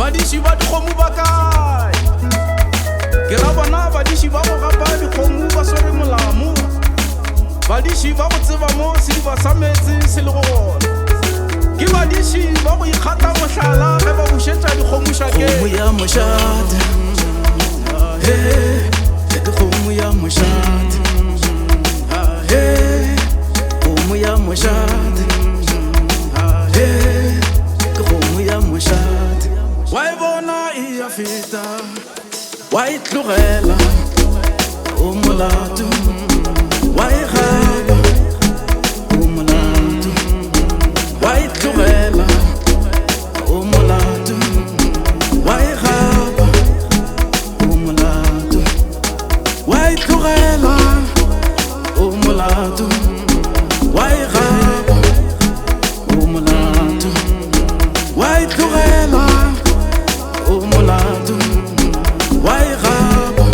Badiši ba dikgomo ba kae? Ke ra bona badiši ba go gapa dikgomo ba swere molamo. Badiši ba go tseba mo sediba sa metsi se le gona. Ke badiši ba go ikgata mohlala ge ba bušetša dikgomo šakeng. Kgomo ya mošate, ke kgomo ya mošate, kgomo ya mošate, ke kgomo ya mošate. Wa e bona e a feta, Wa e tlogela o molato, wa e gaba o molato, wa e tlogela o molato, wa e gaba o molato, wa e tlogela o molato, wa e gaba o molato, wa e tlogela o molato, wa e gaba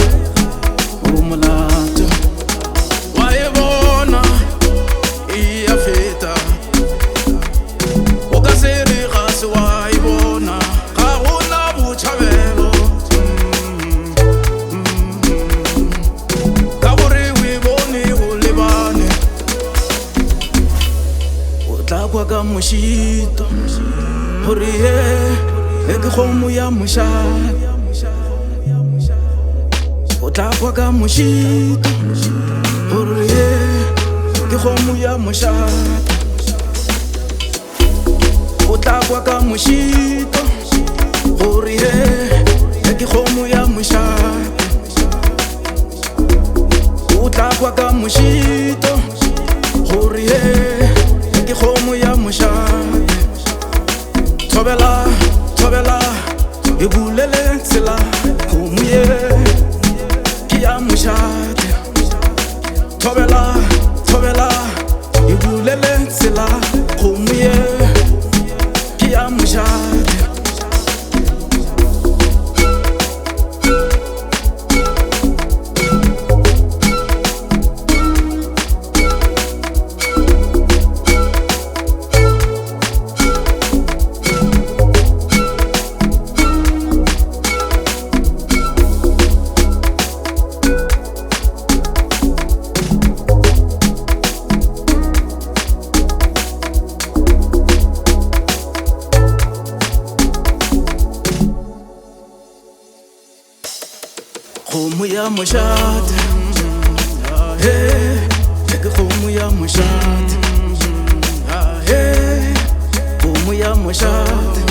o molato. wa e bona e a feta. O ka se re ga se wa e bona, ga gona botšhabelo. Ka gore o e bone o lebane. O tla kwa ka mošito gore ke kgomo ya mošate. O tla kwa ka mošito gore ke kgomo ya mošate. O tla kwa ka mošito gore ke kgomo ya mošate. O tla kwa ka mošito gore ke kgomo ya mošate. Thobela, thobela, e bulele tsela, kgomo ye ke ya mošate. Thobela, thobela, e bulele tsela, kgomo ye ke ya mošate. Kgomo ya mošate, ke kgomo ya mošate, kgomo ya mošate,